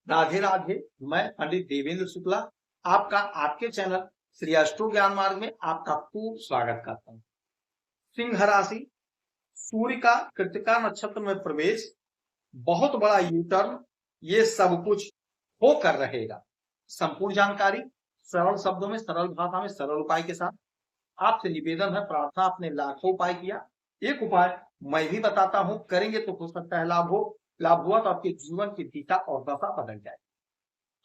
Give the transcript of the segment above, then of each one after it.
राधे राधे। मैं पंडित देवेंद्र शुक्ला आपका आपके चैनल श्री अष्टो ज्ञान मार्ग में आपका खूब स्वागत करता हूँ। सिंह राशि, सूर्य का कृत्तिका नक्षत्र में प्रवेश, बहुत बड़ा यू टर्न, ये सब कुछ होकर रहेगा। संपूर्ण जानकारी सरल शब्दों में, सरल भाषा में, सरल उपाय के साथ आपसे निवेदन है, प्रार्थना। आपने लाखों उपाय किया, एक उपाय मैं भी बताता हूं, करेंगे तो हो सकता है लाभ हो। लाभ हुआ तो आपके जीवन की दिशा और दशा बदल जाए।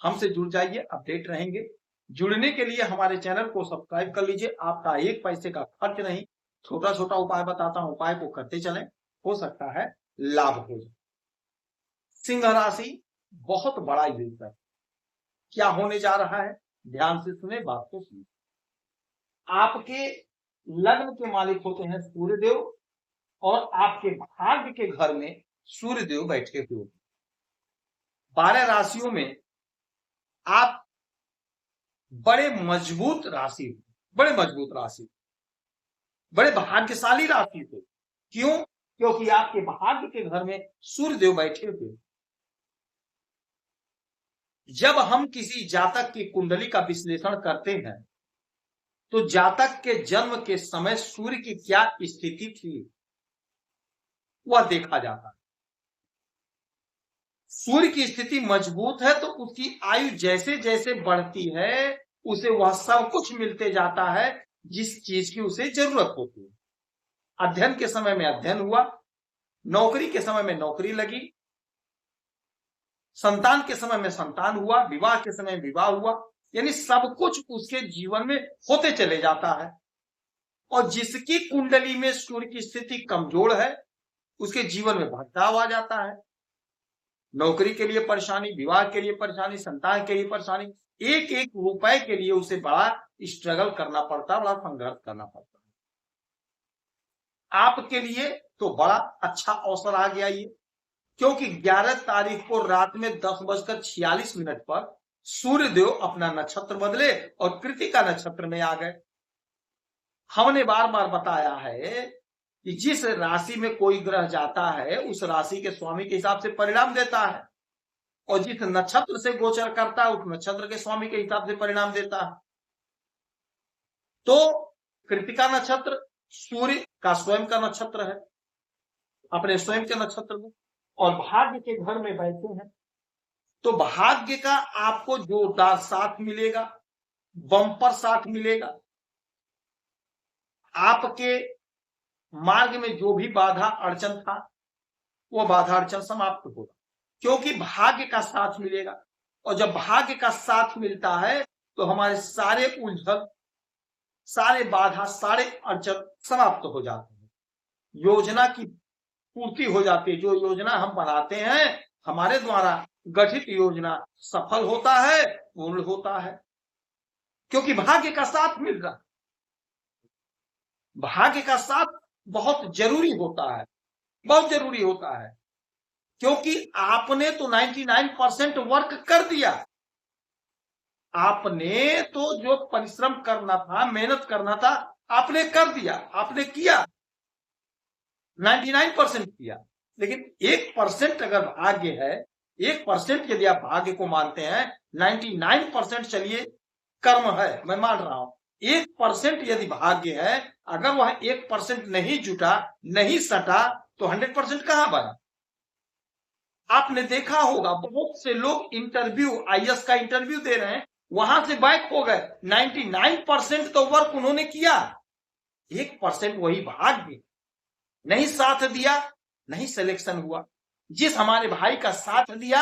हमसे जुड़ जाइए, अपडेट रहेंगे। जुड़ने के लिए हमारे चैनल को सब्सक्राइब कर लीजिए। आपका एक पैसे का खर्च नहीं, छोटा छोटा उपाय बताता हूं, उपाय को करते चलें, हो सकता है लाभ हो जाए। सिंह राशि, बहुत बड़ा युद्ध है। क्या होने जा रहा है, ध्यान से सुने, बात को सुनिए। आपके लग्न के मालिक होते हैं सूर्यदेव, और आपके भाग्य के घर में सूर्यदेव बैठे हुए। 12 राशियों में आप बड़े मजबूत राशि, बड़े मजबूत राशि, बड़े भाग्यशाली राशि थे। क्यों? क्योंकि आपके भाग्य के घर में सूर्यदेव बैठे हुए। जब हम किसी जातक की कुंडली का विश्लेषण करते हैं तो जातक के जन्म के समय सूर्य की क्या स्थिति थी वह देखा जाता है। सूर्य की स्थिति मजबूत है तो उसकी आयु जैसे जैसे बढ़ती है उसे वह सब कुछ मिलते जाता है जिस चीज की उसे जरूरत होती है। अध्ययन के समय में अध्ययन हुआ, नौकरी के समय में नौकरी लगी, संतान के समय में संतान हुआ, विवाह के समय विवाह हुआ, यानी सब कुछ उसके जीवन में होते चले जाता है। और जिसकी कुंडली में सूर्य की स्थिति कमजोर है उसके जीवन में भटकाव आ जाता है। नौकरी के लिए परेशानी, विवाह के लिए परेशानी, संतान के लिए परेशानी, एक एक रुपए के लिए उसे बड़ा स्ट्रगल करना पड़ता है, बड़ा संघर्ष करना पड़ता है। आपके लिए तो बड़ा अच्छा अवसर आ गया ये, क्योंकि 11 तारीख को रात में 10:46 पर सूर्यदेव अपना नक्षत्र बदले और कृत्तिका नक्षत्र में आ गए। हमने बार बार बताया है कि जिस राशि में कोई ग्रह जाता है उस राशि के स्वामी के हिसाब से परिणाम देता है, और जिस नक्षत्र से गोचर करता है उस नक्षत्र के स्वामी के हिसाब से परिणाम देता है। तो कृत्तिका नक्षत्र सूर्य का स्वयं का नक्षत्र है, अपने स्वयं के नक्षत्र में, और भाग्य के घर में बैठे हैं तो भाग्य का आपको जोरदार साथ मिलेगा, बम्पर साथ मिलेगा। आपके मार्ग में जो भी बाधा अड़चन था वो बाधा अड़चन समाप्त होगा, क्योंकि भाग्य का साथ मिलेगा। और जब भाग्य का साथ मिलता है तो हमारे सारे उलझन, सारे बाधा, सारे अड़चन समाप्त हो जाते हैं, योजना की पूर्ति हो जाती है। जो योजना हम बनाते हैं, हमारे द्वारा गठित योजना सफल होता है, पूर्ण होता है, क्योंकि भाग्य का साथ मिल रहा है। भाग्य का साथ बहुत जरूरी होता है, बहुत जरूरी होता है, क्योंकि आपने तो 99% वर्क कर दिया। आपने तो जो परिश्रम करना था, मेहनत करना था, आपने कर दिया, आपने किया, 99% किया। लेकिन 1% अगर भाग्य है, 1% यदि आप भाग्य को मानते हैं, 99% चलिए कर्म है, मैं मान रहा हूं, 1% यदि भाग्य है, अगर वह 1% नहीं जुटा, नहीं सटा, तो 100% कहां बना। आपने देखा होगा बहुत से लोग इंटरव्यू, आईएएस का इंटरव्यू दे रहे हैं, वहां से बैक हो गए। 99% तो वर्क उन्होंने किया, 1% वही भाग्य नहीं साथ दिया, नहीं सिलेक्शन हुआ। जिस हमारे भाई का साथ दिया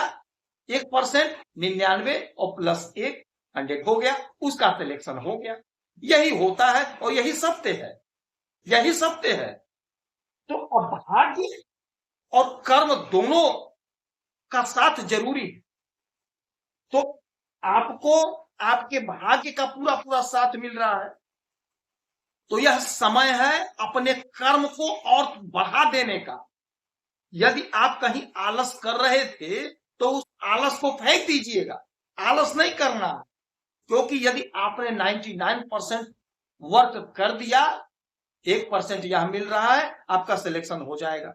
1%, 99 और +1 100 हो गया, उसका सिलेक्शन हो गया। यही होता है और यही सत्य है, यही सत्य है। तो अब भाग्य और कर्म दोनों का साथ जरूरी है। तो आपको आपके भाग्य का पूरा पूरा साथ मिल रहा है, तो यह समय है अपने कर्म को और बढ़ा देने का। यदि आप कहीं आलस कर रहे थे तो उस आलस को फेंक दीजिएगा, आलस नहीं करना, क्योंकि यदि आपने 99% वर्क कर दिया, 1% यह मिल रहा है, आपका सिलेक्शन हो जाएगा।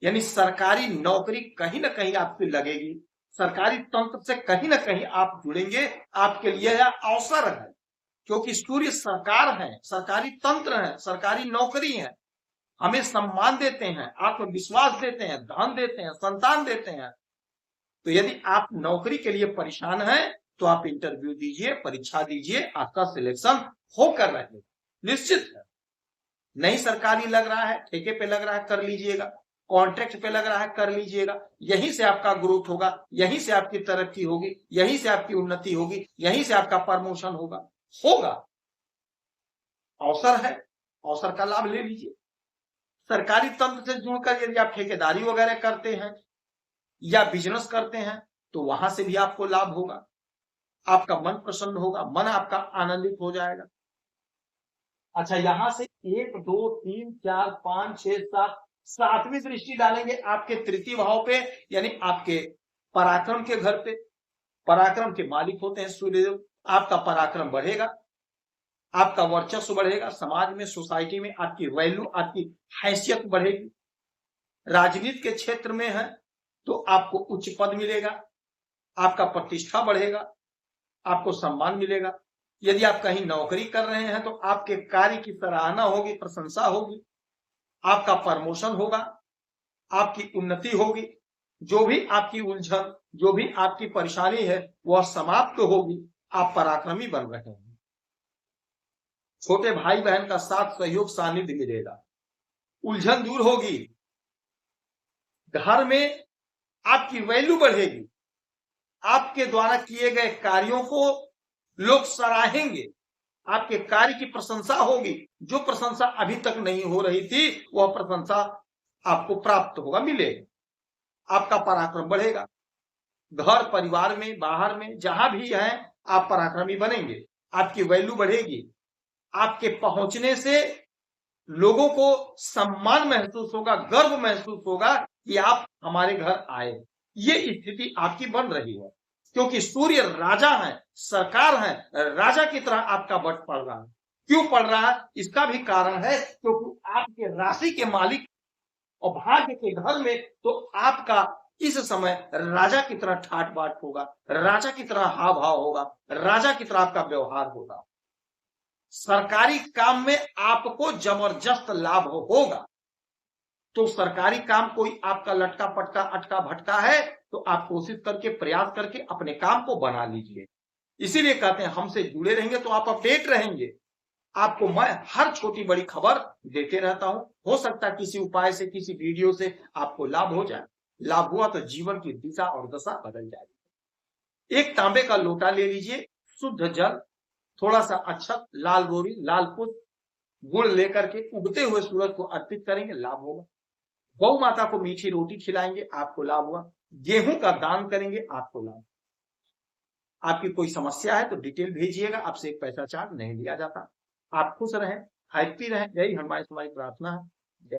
यानी सरकारी नौकरी कहीं ना कहीं आपकी लगेगी, सरकारी तंत्र से कहीं ना कहीं आप जुड़ेंगे, आपके लिए यह अवसर है, क्योंकि सूर्य सरकार है, सरकारी तंत्र है, सरकारी नौकरी है, हमें सम्मान देते हैं, आत्मविश्वास देते हैं, धन देते हैं, संतान देते हैं। तो यदि आप नौकरी के लिए परेशान हैं तो आप इंटरव्यू दीजिए, परीक्षा दीजिए, आपका सिलेक्शन होकर रहेगा, निश्चित है। नहीं सरकारी लग रहा है, ठेके पे लग रहा है, कर लीजिएगा, कॉन्ट्रैक्ट पे लग रहा है, कर लीजिएगा, यहीं से आपका ग्रोथ होगा, यहीं से आपकी तरक्की होगी, यहीं से आपकी उन्नति होगी, यहीं से आपका प्रमोशन होगा। अवसर है, अवसर का लाभ ले लीजिए। सरकारी तंत्र से जुड़कर यदि आप ठेकेदारी वगैरह करते हैं या बिजनेस करते हैं तो वहां से भी आपको लाभ होगा, आपका मन प्रसन्न होगा, मन आपका आनंदित हो जाएगा। अच्छा, यहां से 1 2 3 4 5 6 7 सातवीं दृष्टि डालेंगे आपके तृतीय भाव पे, यानी आपके पराक्रम के घर पे। पराक्रम के मालिक होते हैं सूर्यदेव। आपका पराक्रम बढ़ेगा, आपका वर्चस्व बढ़ेगा, समाज में, सोसाइटी में आपकी वैल्यू, आपकी हैसियत बढ़ेगी। राजनीति के क्षेत्र में है तो आपको उच्च पद मिलेगा, आपका प्रतिष्ठा बढ़ेगा, आपको सम्मान मिलेगा। यदि आप कहीं नौकरी कर रहे हैं तो आपके कार्य की सराहना होगी, प्रशंसा होगी, आपका प्रमोशन होगा, आपकी उन्नति होगी, जो भी आपकी उलझन, जो भी आपकी परेशानी है वह समाप्त होगी। आप पराक्रमी बन रहे हैं। छोटे भाई बहन का साथ, सहयोग, सानिध्य मिलेगा, उलझन दूर होगी, घर में आपकी वैल्यू बढ़ेगी, आपके द्वारा किए गए कार्यों को लोग सराहेंगे, आपके कार्य की प्रशंसा होगी। जो प्रशंसा अभी तक नहीं हो रही थी वह प्रशंसा आपको प्राप्त होगा, मिलेगा। आपका पराक्रम बढ़ेगा, घर परिवार में, बाहर में, जहां भी है आप पराक्रमी बनेंगे, आपकी वैल्यू बढ़ेगी। आपके पहुंचने से लोगों को सम्मान महसूस होगा, गर्व महसूस होगा कि आप हमारे घर आए। ये स्थिति आपकी बन रही है, क्योंकि सूर्य राजा है, सरकार है, राजा की तरह आपका वट पड़ रहा है। क्यों पड़ रहा है? इसका भी कारण है क्योंकि आपके राशि के मालिक और भाग्य के घर में, तो आपका इस समय राजा की तरह ठाट बाट होगा, राजा की तरह हाव भाव होगा, राजा की तरह आपका व्यवहार होगा। सरकारी काम में आपको जबरदस्त लाभ होगा। तो सरकारी काम कोई आपका लटका पटका अटका भटका है तो आप कोशिश करके, प्रयास करके अपने काम को बना लीजिए। इसीलिए कहते हैं हमसे जुड़े रहेंगे तो आप अपडेट रहेंगे। आपको मैं हर छोटी बड़ी खबर देते रहता हूं। हो सकता है किसी उपाय से, किसी वीडियो से आपको लाभ हो जाए। लाभ हुआ तो जीवन की दिशा और दशा बदल जाएगी। एक तांबे का लोटा ले लीजिए, शुद्ध जल, थोड़ा सा अक्षत, लाल रोरी, लाल पुष्प, गुड़ लेकर के उगते हुए सूरज को अर्पित करेंगे, लाभ होगा। गौ माता को मीठी रोटी खिलाएंगे, आपको लाभ हुआ। गेहूं का दान करेंगे, आपको लाभ। आपकी कोई समस्या है तो डिटेल भेजिएगा, आपसे एक पैसा चार्ज नहीं लिया जाता। आप खुश रहें, हैप्पी रहें, यही हमारी प्रार्थना है।